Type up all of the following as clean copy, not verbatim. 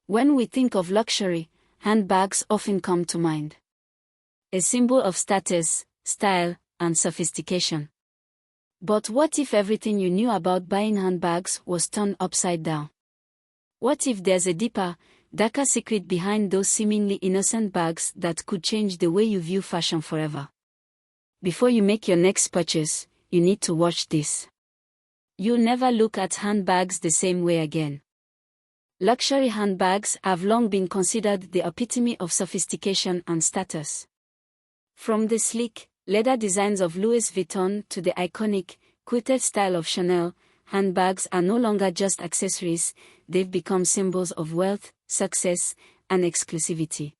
When we think of luxury, handbags often come to mind. A symbol of status, style, and sophistication. But what if everything you knew about buying handbags was turned upside down? What if there's a deeper, darker secret behind those seemingly innocent bags that could change the way you view fashion forever? Before you make your next purchase, you need to watch this. You'll never look at handbags the same way again. Luxury handbags have long been considered the epitome of sophistication and status. From the sleek, leather designs of Louis Vuitton to the iconic, quilted style of Chanel, handbags are no longer just accessories, they've become symbols of wealth, success, and exclusivity.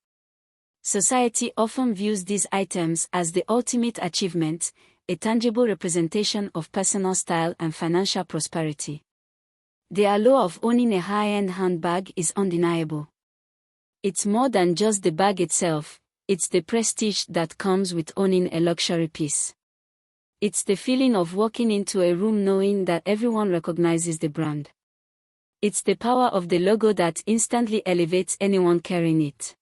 Society often views these items as the ultimate achievement, a tangible representation of personal style and financial prosperity. The allure of owning a high-end handbag is undeniable. It's more than just the bag itself, it's the prestige that comes with owning a luxury piece. It's the feeling of walking into a room knowing that everyone recognizes the brand. It's the power of the logo that instantly elevates anyone carrying it.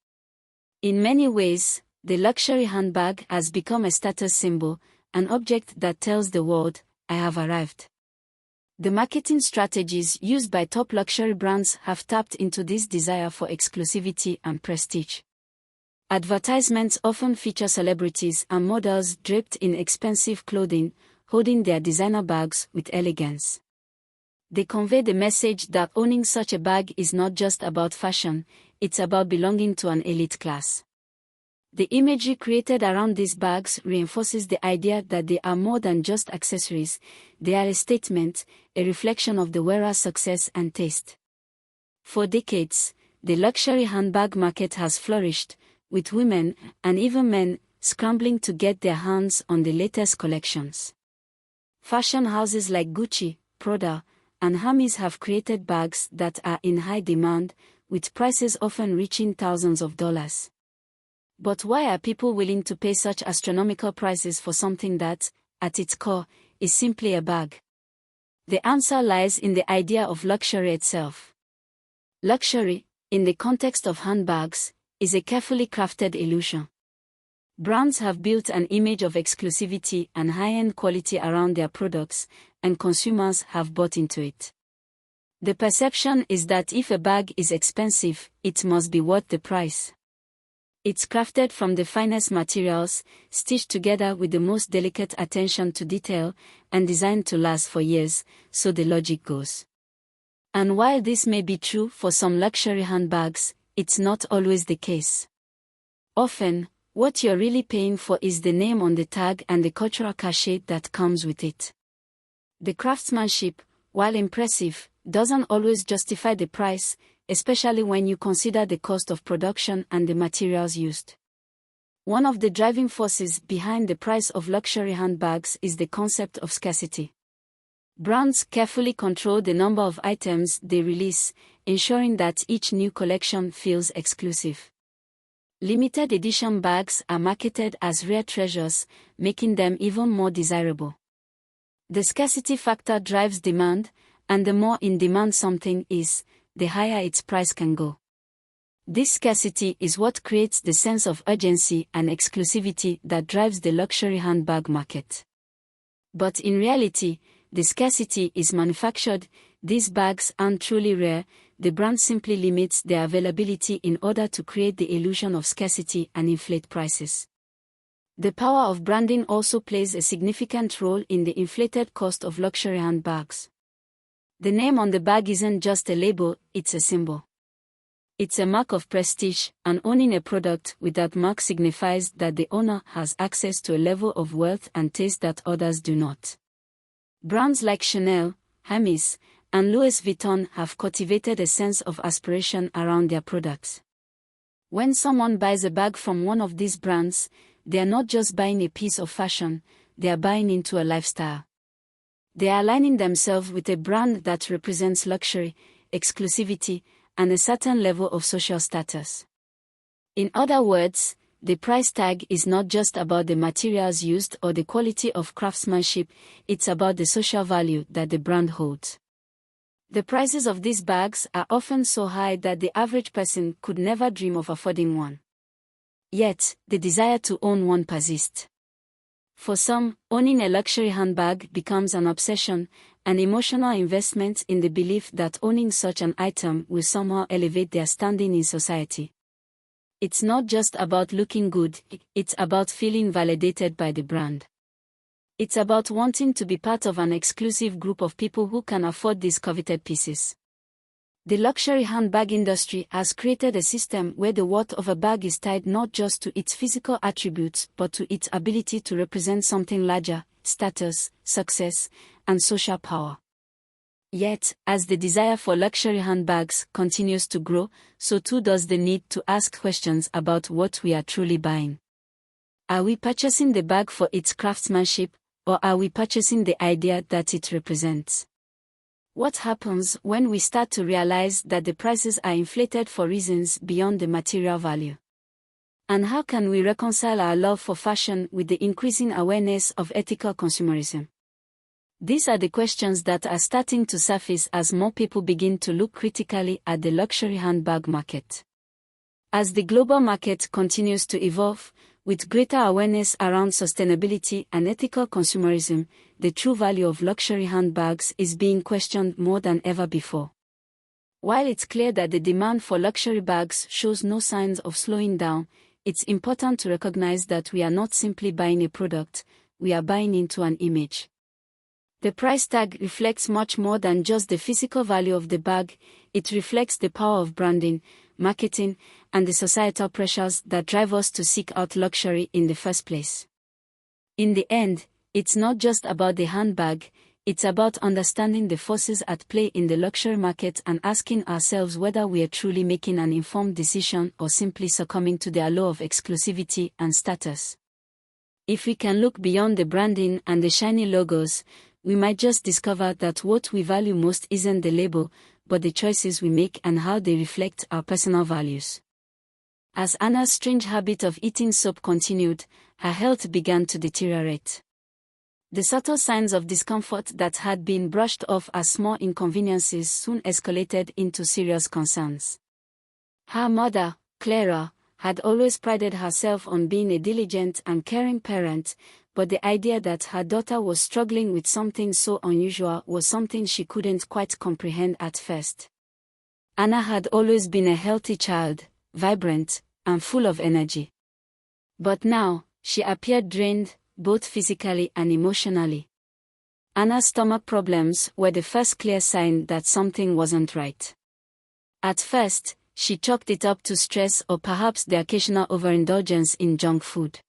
In many ways, the luxury handbag has become a status symbol, an object that tells the world, I have arrived. The marketing strategies used by top luxury brands have tapped into this desire for exclusivity and prestige. Advertisements often feature celebrities and models draped in expensive clothing, holding their designer bags with elegance. They convey the message that owning such a bag is not just about fashion, it's about belonging to an elite class. The imagery created around these bags reinforces the idea that they are more than just accessories, they are a statement, a reflection of the wearer's success and taste. For decades, the luxury handbag market has flourished, with women, and even men, scrambling to get their hands on the latest collections. Fashion houses like Gucci, Prada, and Hermes have created bags that are in high demand, with prices often reaching thousands of dollars. But why are people willing to pay such astronomical prices for something that, at its core, is simply a bag? The answer lies in the idea of luxury itself. Luxury, in the context of handbags, is a carefully crafted illusion. Brands have built an image of exclusivity and high-end quality around their products, and consumers have bought into it. The perception is that if a bag is expensive, it must be worth the price. It's crafted from the finest materials, stitched together with the most delicate attention to detail, and designed to last for years, so the logic goes. And while this may be true for some luxury handbags, it's not always the case. Often, what you're really paying for is the name on the tag and the cultural cachet that comes with it. The craftsmanship, while impressive, doesn't always justify the price, especially when you consider the cost of production and the materials used. One of the driving forces behind the price of luxury handbags is the concept of scarcity. Brands carefully control the number of items they release, ensuring that each new collection feels exclusive. Limited edition bags are marketed as rare treasures, making them even more desirable. The scarcity factor drives demand, and the more in demand something is, the higher its price can go. This scarcity is what creates the sense of urgency and exclusivity that drives the luxury handbag market. But in reality, the scarcity is manufactured. These bags aren't truly rare, the brand simply limits their availability in order to create the illusion of scarcity and inflate prices. The power of branding also plays a significant role in the inflated cost of luxury handbags. The name on the bag isn't just a label, it's a symbol. It's a mark of prestige, and owning a product with that mark signifies that the owner has access to a level of wealth and taste that others do not. Brands like Chanel, Hermes, and Louis Vuitton have cultivated a sense of aspiration around their products. When someone buys a bag from one of these brands, they are not just buying a piece of fashion, they are buying into a lifestyle. They are aligning themselves with a brand that represents luxury, exclusivity, and a certain level of social status. In other words, the price tag is not just about the materials used or the quality of craftsmanship, it's about the social value that the brand holds. The prices of these bags are often so high that the average person could never dream of affording one. Yet, the desire to own one persists. For some, owning a luxury handbag becomes an obsession, an emotional investment in the belief that owning such an item will somehow elevate their standing in society. It's not just about looking good, it's about feeling validated by the brand. It's about wanting to be part of an exclusive group of people who can afford these coveted pieces. The luxury handbag industry has created a system where the worth of a bag is tied not just to its physical attributes but to its ability to represent something larger: status, success, and social power. Yet, as the desire for luxury handbags continues to grow, so too does the need to ask questions about what we are truly buying. Are we purchasing the bag for its craftsmanship, or are we purchasing the idea that it represents? What happens when we start to realize that the prices are inflated for reasons beyond the material value? And how can we reconcile our love for fashion with the increasing awareness of ethical consumerism? These are the questions that are starting to surface as more people begin to look critically at the luxury handbag market. As the global market continues to evolve, with greater awareness around sustainability and ethical consumerism, the true value of luxury handbags is being questioned more than ever before. While it's clear that the demand for luxury bags shows no signs of slowing down, it's important to recognize that we are not simply buying a product, we are buying into an image. The price tag reflects much more than just the physical value of the bag. It reflects the power of branding, marketing, and the societal pressures that drive us to seek out luxury in the first place. In the end, it's not just about the handbag, it's about understanding the forces at play in the luxury market and asking ourselves whether we are truly making an informed decision or simply succumbing to the allure of exclusivity and status. If we can look beyond the branding and the shiny logos, we might just discover that what we value most isn't the label, but the choices we make and how they reflect our personal values. As Anna's strange habit of eating soap continued, her health began to deteriorate. The subtle signs of discomfort that had been brushed off as small inconveniences soon escalated into serious concerns. Her mother, Clara, had always prided herself on being a diligent and caring parent, but the idea that her daughter was struggling with something so unusual was something she couldn't quite comprehend at first. Anna had always been a healthy child, vibrant, and full of energy. But now, she appeared drained, both physically and emotionally. Anna's stomach problems were the first clear sign that something wasn't right. At first, she chalked it up to stress or perhaps the occasional overindulgence in junk food.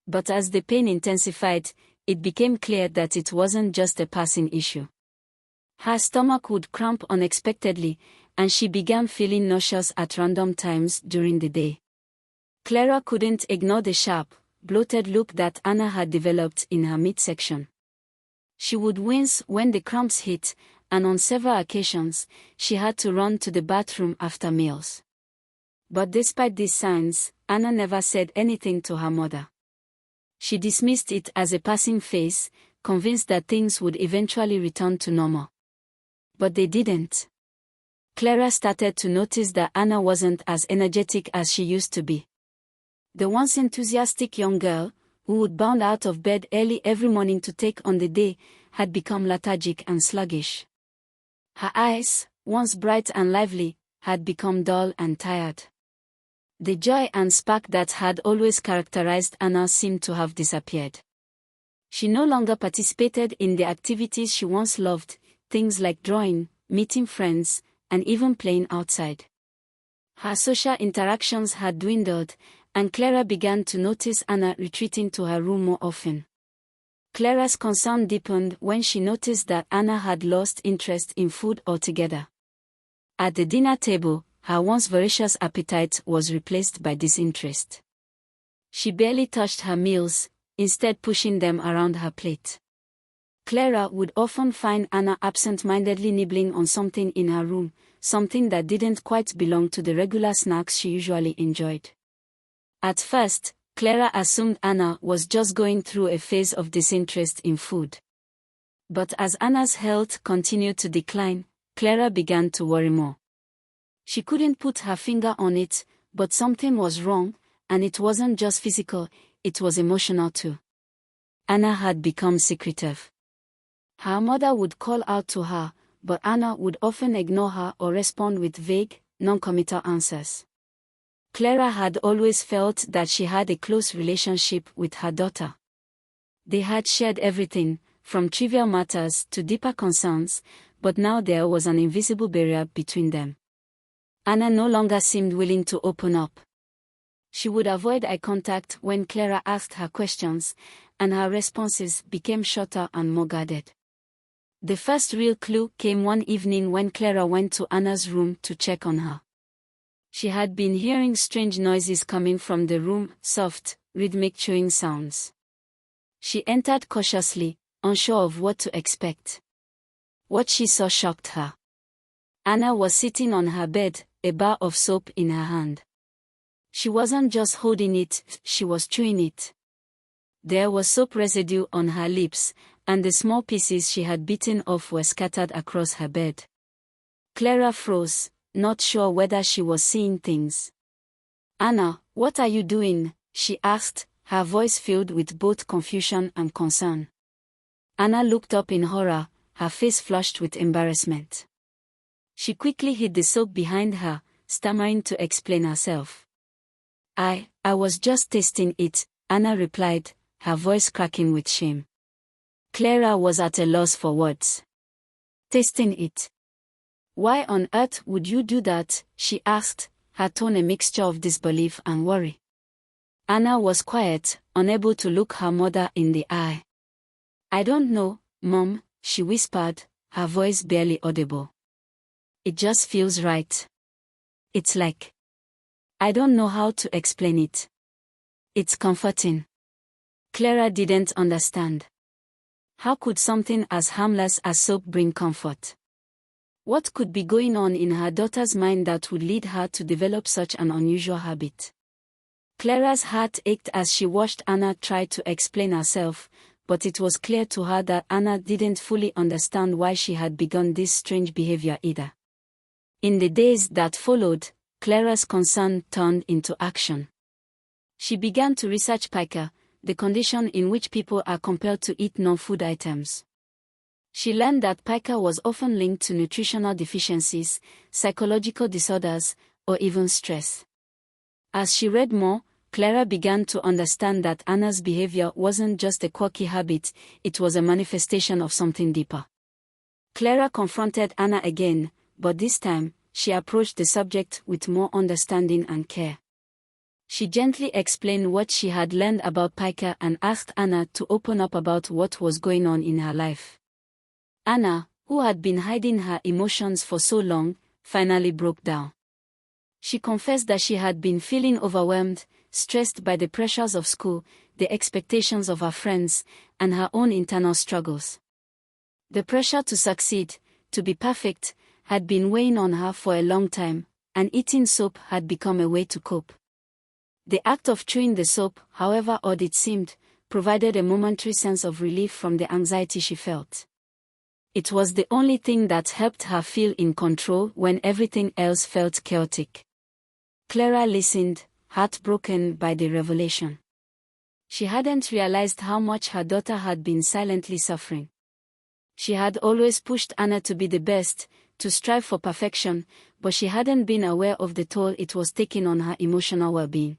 But as the pain intensified, it became clear that it wasn't just a passing issue. Her stomach would cramp unexpectedly, and she began feeling nauseous at random times during the day. Clara couldn't ignore the sharp, bloated look that Anna had developed in her midsection. She would wince when the cramps hit, and on several occasions, she had to run to the bathroom after meals. But despite these signs, Anna never said anything to her mother. She dismissed it as a passing phase, convinced that things would eventually return to normal. But they didn't. Clara started to notice that Anna wasn't as energetic as she used to be. The once enthusiastic young girl, who would bound out of bed early every morning to take on the day, had become lethargic and sluggish. Her eyes, once bright and lively, had become dull and tired. The joy and spark that had always characterized Anna seemed to have disappeared. She no longer participated in the activities she once loved, things like drawing, meeting friends, and even playing outside. Her social interactions had dwindled, and Clara began to notice Anna retreating to her room more often. Clara's concern deepened when she noticed that Anna had lost interest in food altogether. At the dinner table, her once voracious appetite was replaced by disinterest. She barely touched her meals, instead pushing them around her plate. Clara would often find Anna absent-mindedly nibbling on something in her room, something that didn't quite belong to the regular snacks she usually enjoyed. At first, Clara assumed Anna was just going through a phase of disinterest in food. But as Anna's health continued to decline, Clara began to worry more. She couldn't put her finger on it, but something was wrong, and it wasn't just physical, it was emotional too. Anna had become secretive. Her mother would call out to her, but Anna would often ignore her or respond with vague, non-committal answers. Clara had always felt that she had a close relationship with her daughter. They had shared everything, from trivial matters to deeper concerns, but now there was an invisible barrier between them. Anna no longer seemed willing to open up. She would avoid eye contact when Clara asked her questions, and her responses became shorter and more guarded. The first real clue came one evening when Clara went to Anna's room to check on her. She had been hearing strange noises coming from the room, soft, rhythmic chewing sounds. She entered cautiously, unsure of what to expect. What she saw shocked her. Anna was sitting on her bed, a bar of soap in her hand. She wasn't just holding it, she was chewing it. There was soap residue on her lips, and the small pieces she had bitten off were scattered across her bed. Clara froze, not sure whether she was seeing things. "Anna, what are you doing?" she asked, her voice filled with both confusion and concern. Anna looked up in horror, her face flushed with embarrassment. She quickly hid the soap behind her, stammering to explain herself. I was just tasting it," Anna replied, her voice cracking with shame. Clara was at a loss for words. "Tasting it? Why on earth would you do that?" she asked, her tone a mixture of disbelief and worry. Anna was quiet, unable to look her mother in the eye. "I don't know, Mom," she whispered, her voice barely audible. "It just feels right. It's like... I don't know how to explain it. It's comforting." Clara didn't understand. How could something as harmless as soap bring comfort? What could be going on in her daughter's mind that would lead her to develop such an unusual habit? Clara's heart ached as she watched Anna try to explain herself, but it was clear to her that Anna didn't fully understand why she had begun this strange behavior either. In the days that followed, Clara's concern turned into action. She began to research pica, the condition in which people are compelled to eat non-food items. She learned that pica was often linked to nutritional deficiencies, psychological disorders, or even stress. As she read more, Clara began to understand that Anna's behavior wasn't just a quirky habit, it was a manifestation of something deeper. Clara confronted Anna again, but this time, she approached the subject with more understanding and care. She gently explained what she had learned about pica and asked Anna to open up about what was going on in her life. Anna, who had been hiding her emotions for so long, finally broke down. She confessed that she had been feeling overwhelmed, stressed by the pressures of school, the expectations of her friends, and her own internal struggles. The pressure to succeed, to be perfect, had been weighing on her for a long time, and eating soap had become a way to cope. The act of chewing the soap, however odd it seemed, provided a momentary sense of relief from the anxiety she felt. It was the only thing that helped her feel in control when everything else felt chaotic. Clara listened, heartbroken by the revelation. She hadn't realized how much her daughter had been silently suffering. She had always pushed Anna to be the best, to strive for perfection, but she hadn't been aware of the toll it was taking on her emotional well-being.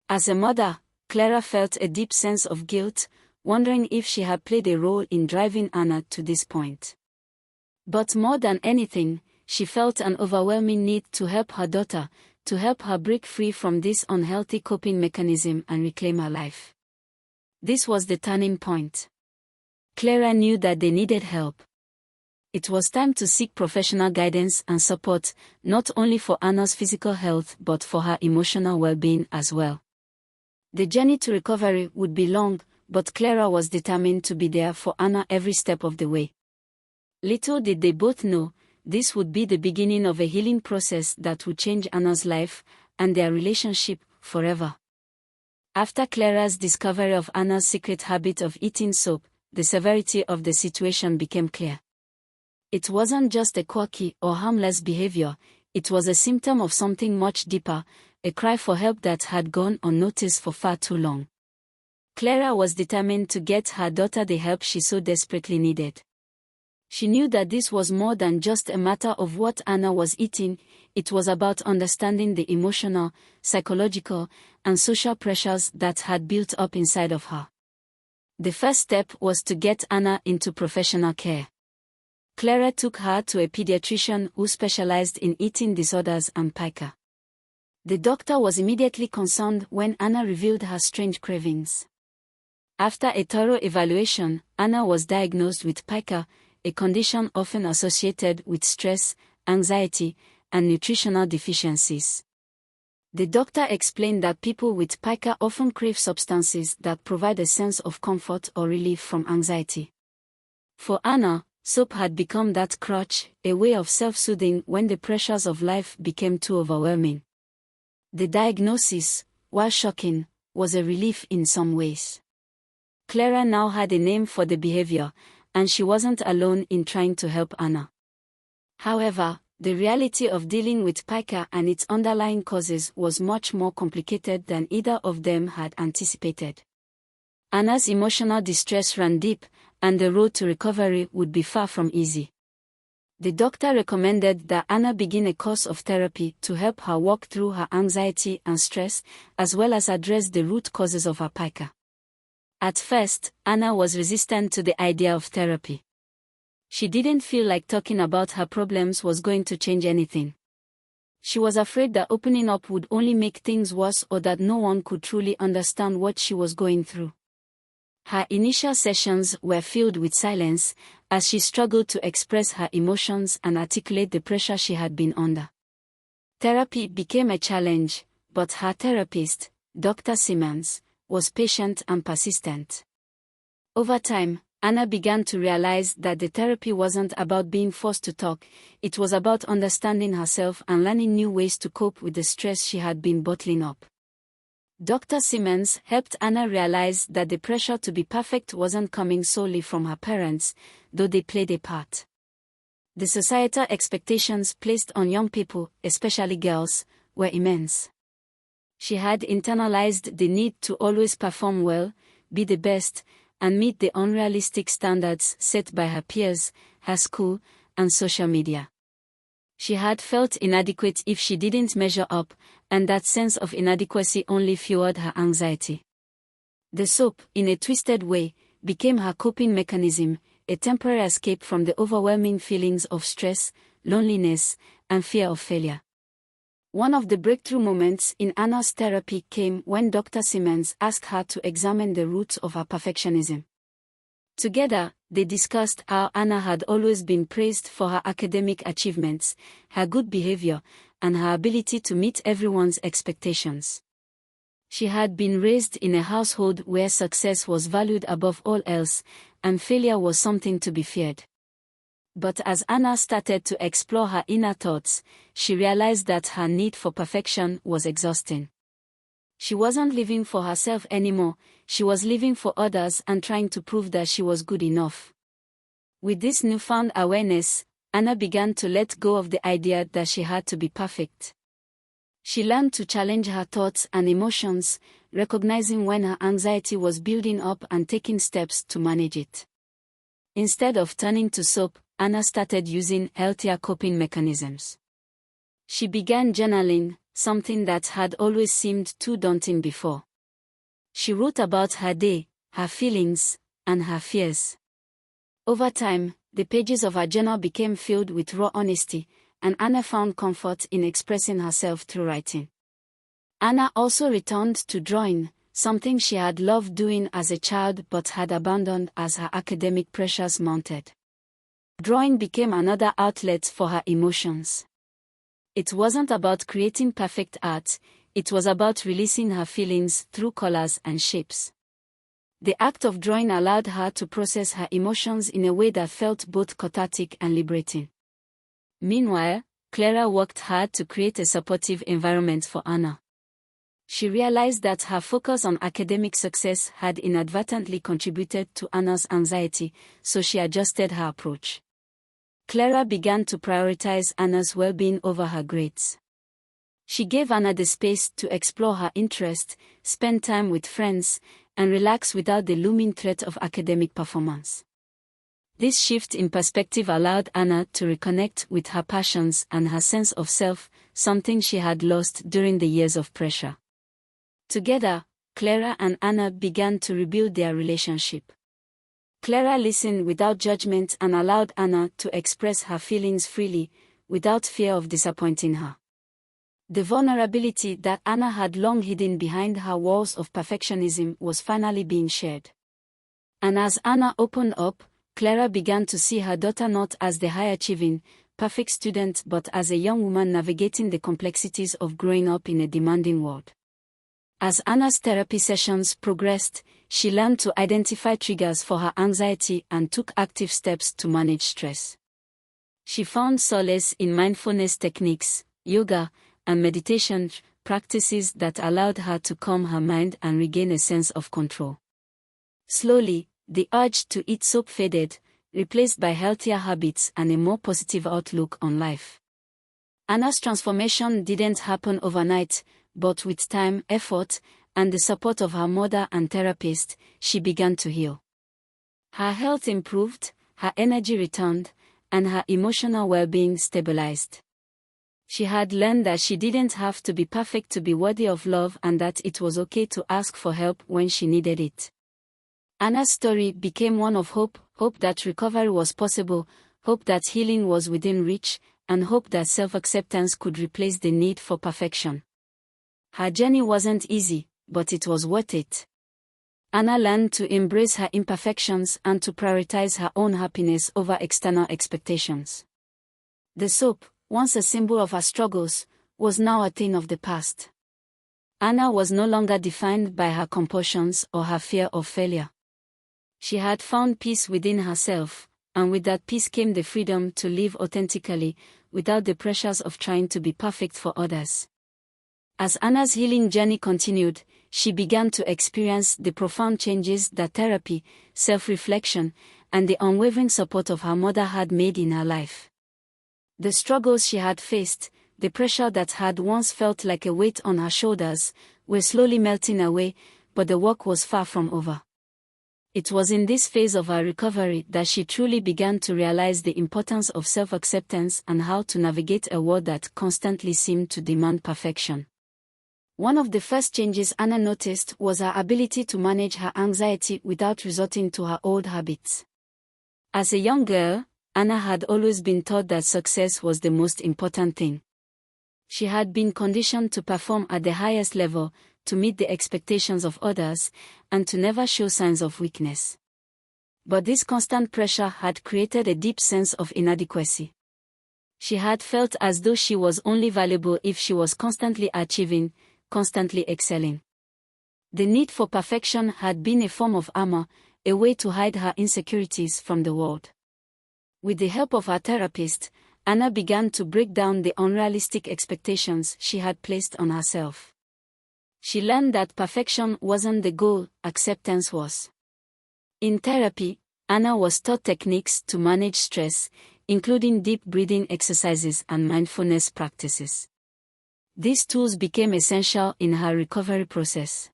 As a mother, Clara felt a deep sense of guilt, wondering if she had played a role in driving Anna to this point. But more than anything, she felt an overwhelming need to help her daughter, to help her break free from this unhealthy coping mechanism and reclaim her life. This was the turning point. Clara knew that they needed help. It was time to seek professional guidance and support, not only for Anna's physical health but for her emotional well-being as well. The journey to recovery would be long, but Clara was determined to be there for Anna every step of the way. Little did they both know, this would be the beginning of a healing process that would change Anna's life, and their relationship, forever. After Clara's discovery of Anna's secret habit of eating soap, the severity of the situation became clear. It wasn't just a quirky or harmless behavior, it was a symptom of something much deeper, a cry for help that had gone unnoticed for far too long. Clara was determined to get her daughter the help she so desperately needed. She knew that this was more than just a matter of what Anna was eating, it was about understanding the emotional, psychological, and social pressures that had built up inside of her. The first step was to get Anna into professional care. Clara took her to a pediatrician who specialized in eating disorders and pica. The doctor was immediately concerned when Anna revealed her strange cravings. After a thorough evaluation, Anna was diagnosed with pica, a condition often associated with stress, anxiety, and nutritional deficiencies. The doctor explained that people with pica often crave substances that provide a sense of comfort or relief from anxiety. For Anna, soap had become that crutch, a way of self-soothing when the pressures of life became too overwhelming. The diagnosis, while shocking, was a relief in some ways. Clara now had a name for the behavior, and she wasn't alone in trying to help Anna. However, the reality of dealing with pica and its underlying causes was much more complicated than either of them had anticipated. Anna's emotional distress ran deep, and the road to recovery would be far from easy. The doctor recommended that Anna begin a course of therapy to help her walk through her anxiety and stress, as well as address the root causes of her pica. At first, Anna was resistant to the idea of therapy. She didn't feel like talking about her problems was going to change anything. She was afraid that opening up would only make things worse or that no one could truly understand what she was going through. Her initial sessions were filled with silence, as she struggled to express her emotions and articulate the pressure she had been under. Therapy became a challenge, but her therapist, Dr. Simmons, was patient and persistent. Over time, Anna began to realize that the therapy wasn't about being forced to talk, it was about understanding herself and learning new ways to cope with the stress she had been bottling up. Dr. Simmons helped Anna realize that the pressure to be perfect wasn't coming solely from her parents, though they played a part. The societal expectations placed on young people, especially girls, were immense. She had internalized the need to always perform well, be the best, and meet the unrealistic standards set by her peers, her school, and social media. She had felt inadequate if she didn't measure up, and that sense of inadequacy only fueled her anxiety. The soap, in a twisted way, became her coping mechanism, a temporary escape from the overwhelming feelings of stress, loneliness, and fear of failure. One of the breakthrough moments in Anna's therapy came when Dr. Simmons asked her to examine the roots of her perfectionism. Together, they discussed how Anna had always been praised for her academic achievements, her good behavior, and her ability to meet everyone's expectations. She had been raised in a household where success was valued above all else, and failure was something to be feared. But as Anna started to explore her inner thoughts, she realized that her need for perfection was exhausting. She wasn't living for herself anymore, she was living for others and trying to prove that she was good enough. With this newfound awareness, Anna began to let go of the idea that she had to be perfect. She learned to challenge her thoughts and emotions, recognizing when her anxiety was building up and taking steps to manage it. Instead of turning to soap, Anna started using healthier coping mechanisms. She began journaling, something that had always seemed too daunting before. She wrote about her day, her feelings, and her fears. Over time, the pages of her journal became filled with raw honesty, and Anna found comfort in expressing herself through writing. Anna also returned to drawing, something she had loved doing as a child but had abandoned as her academic pressures mounted. Drawing became another outlet for her emotions. It wasn't about creating perfect art, it was about releasing her feelings through colors and shapes. The act of drawing allowed her to process her emotions in a way that felt both cathartic and liberating. Meanwhile, Clara worked hard to create a supportive environment for Anna. She realized that her focus on academic success had inadvertently contributed to Anna's anxiety, so she adjusted her approach. Clara began to prioritize Anna's well-being over her grades. She gave Anna the space to explore her interests, spend time with friends, and relax without the looming threat of academic performance. This shift in perspective allowed Anna to reconnect with her passions and her sense of self, something she had lost during the years of pressure. Together, Clara and Anna began to rebuild their relationship. Clara listened without judgment and allowed Anna to express her feelings freely, without fear of disappointing her. The vulnerability that Anna had long hidden behind her walls of perfectionism was finally being shared. And as Anna opened up, Clara began to see her daughter not as the high-achieving, perfect student but as a young woman navigating the complexities of growing up in a demanding world. As Anna's therapy sessions progressed, she learned to identify triggers for her anxiety and took active steps to manage stress. She found solace in mindfulness techniques, yoga, and meditation practices that allowed her to calm her mind and regain a sense of control. Slowly, the urge to eat soap faded, replaced by healthier habits and a more positive outlook on life. Anna's transformation didn't happen overnight, but with time, effort, and the support of her mother and therapist, she began to heal. Her health improved, her energy returned, and her emotional well-being stabilized. She had learned that she didn't have to be perfect to be worthy of love and that it was okay to ask for help when she needed it. Anna's story became one of hope, hope that recovery was possible, hope that healing was within reach, and hope that self-acceptance could replace the need for perfection. Her journey wasn't easy, but it was worth it. Anna learned to embrace her imperfections and to prioritize her own happiness over external expectations. The soap, once a symbol of her struggles, was now a thing of the past. Anna was no longer defined by her compulsions or her fear of failure. She had found peace within herself, and with that peace came the freedom to live authentically, without the pressures of trying to be perfect for others. As Anna's healing journey continued, she began to experience the profound changes that therapy, self-reflection, and the unwavering support of her mother had made in her life. The struggles she had faced, the pressure that had once felt like a weight on her shoulders, were slowly melting away, but the work was far from over. It was in this phase of her recovery that she truly began to realize the importance of self-acceptance and how to navigate a world that constantly seemed to demand perfection. One of the first changes Anna noticed was her ability to manage her anxiety without resorting to her old habits. As a young girl, Anna had always been taught that success was the most important thing. She had been conditioned to perform at the highest level, to meet the expectations of others, and to never show signs of weakness. But this constant pressure had created a deep sense of inadequacy. She had felt as though she was only valuable if she was constantly achieving, constantly excelling. The need for perfection had been a form of armor, a way to hide her insecurities from the world. With the help of her therapist, Anna began to break down the unrealistic expectations she had placed on herself. She learned that perfection wasn't the goal, acceptance was. In therapy, Anna was taught techniques to manage stress, including deep breathing exercises and mindfulness practices. These tools became essential in her recovery process.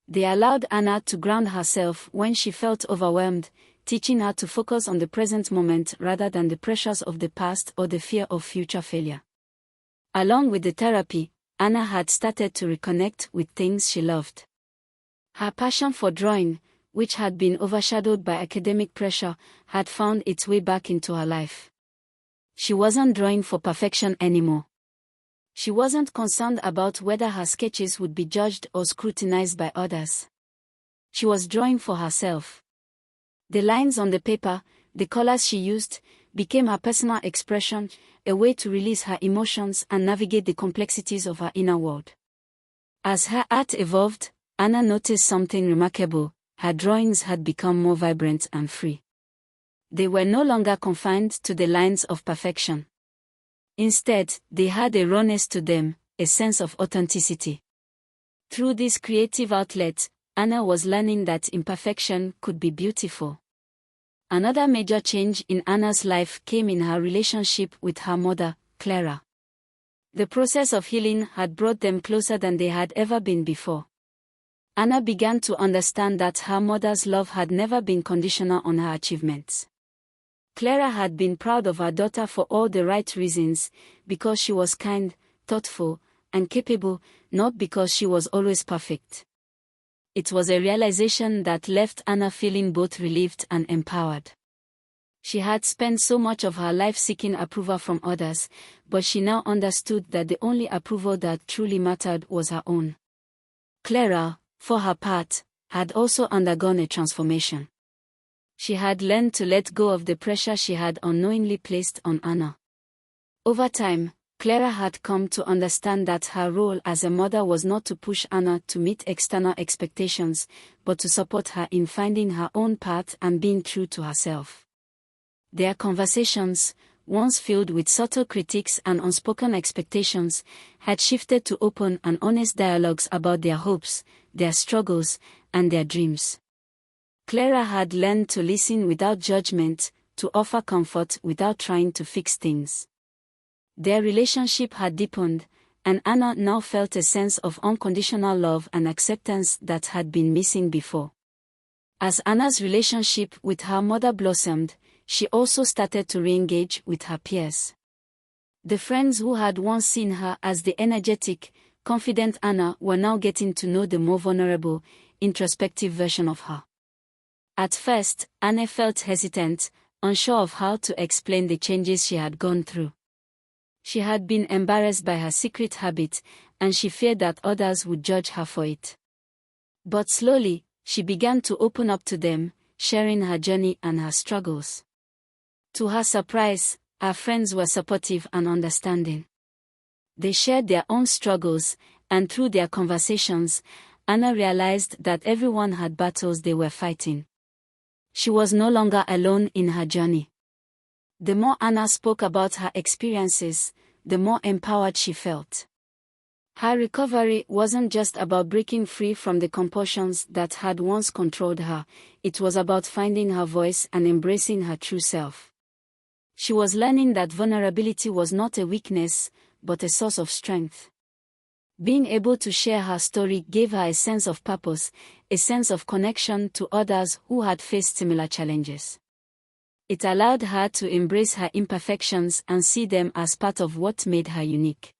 They allowed Anna to ground herself when she felt overwhelmed, teaching her to focus on the present moment rather than the pressures of the past or the fear of future failure. Along with the therapy, Anna had started to reconnect with things she loved. Her passion for drawing, which had been overshadowed by academic pressure, had found its way back into her life. She wasn't drawing for perfection anymore. She wasn't concerned about whether her sketches would be judged or scrutinized by others. She was drawing for herself. The lines on the paper, the colors she used, became her personal expression, a way to release her emotions and navigate the complexities of her inner world. As her art evolved, Anna noticed something remarkable: her drawings had become more vibrant and free. They were no longer confined to the lines of perfection. Instead, they had a rawness to them, a sense of authenticity. Through this creative outlet, Anna was learning that imperfection could be beautiful. Another major change in Anna's life came in her relationship with her mother, Clara. The process of healing had brought them closer than they had ever been before. Anna began to understand that her mother's love had never been conditional on her achievements. Clara had been proud of her daughter for all the right reasons, because she was kind, thoughtful, and capable, not because she was always perfect. It was a realization that left Anna feeling both relieved and empowered. She had spent so much of her life seeking approval from others, but she now understood that the only approval that truly mattered was her own. Clara, for her part, had also undergone a transformation. She had learned to let go of the pressure she had unknowingly placed on Anna. Over time, Clara had come to understand that her role as a mother was not to push Anna to meet external expectations, but to support her in finding her own path and being true to herself. Their conversations, once filled with subtle critiques and unspoken expectations, had shifted to open and honest dialogues about their hopes, their struggles, and their dreams. Clara had learned to listen without judgment, to offer comfort without trying to fix things. Their relationship had deepened, and Anna now felt a sense of unconditional love and acceptance that had been missing before. As Anna's relationship with her mother blossomed, she also started to re-engage with her peers. The friends who had once seen her as the energetic, confident Anna were now getting to know the more vulnerable, introspective version of her. At first, Anna felt hesitant, unsure of how to explain the changes she had gone through. She had been embarrassed by her secret habit, and she feared that others would judge her for it. But slowly, she began to open up to them, sharing her journey and her struggles. To her surprise, her friends were supportive and understanding. They shared their own struggles, and through their conversations, Anna realized that everyone had battles they were fighting. She was no longer alone in her journey. The more Anna spoke about her experiences, the more empowered she felt. Her recovery wasn't just about breaking free from the compulsions that had once controlled her, it was about finding her voice and embracing her true self. She was learning that vulnerability was not a weakness, but a source of strength. Being able to share her story gave her a sense of purpose, a sense of connection to others who had faced similar challenges. It allowed her to embrace her imperfections and see them as part of what made her unique.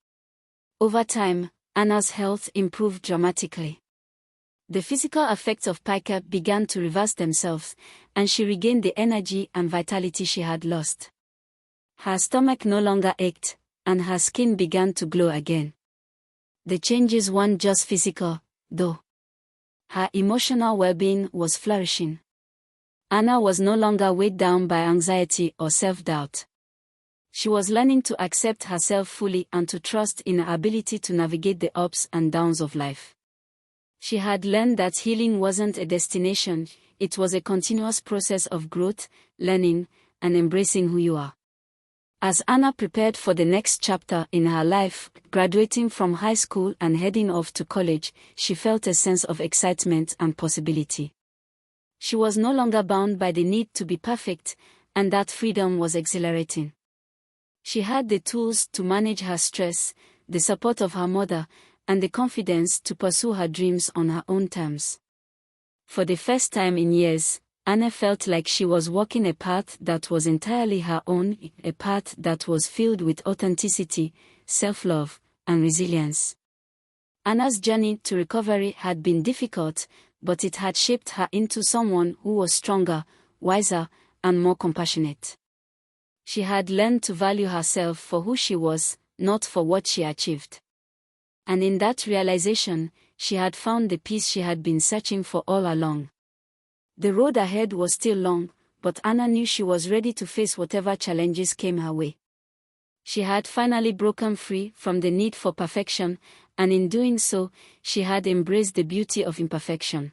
Over time, Anna's health improved dramatically. The physical effects of pica began to reverse themselves, and she regained the energy and vitality she had lost. Her stomach no longer ached, and her skin began to glow again. The changes weren't just physical, though. Her emotional well-being was flourishing. Anna was no longer weighed down by anxiety or self-doubt. She was learning to accept herself fully and to trust in her ability to navigate the ups and downs of life. She had learned that healing wasn't a destination, it was a continuous process of growth, learning, and embracing who you are. As Anna prepared for the next chapter in her life, graduating from high school and heading off to college, she felt a sense of excitement and possibility. She was no longer bound by the need to be perfect, and that freedom was exhilarating. She had the tools to manage her stress, the support of her mother, and the confidence to pursue her dreams on her own terms. For the first time in years, Anna felt like she was walking a path that was entirely her own, a path that was filled with authenticity, self-love, and resilience. Anna's journey to recovery had been difficult, but it had shaped her into someone who was stronger, wiser, and more compassionate. She had learned to value herself for who she was, not for what she achieved. And in that realization, she had found the peace she had been searching for all along. The road ahead was still long, but Anna knew she was ready to face whatever challenges came her way. She had finally broken free from the need for perfection, and in doing so, she had embraced the beauty of imperfection.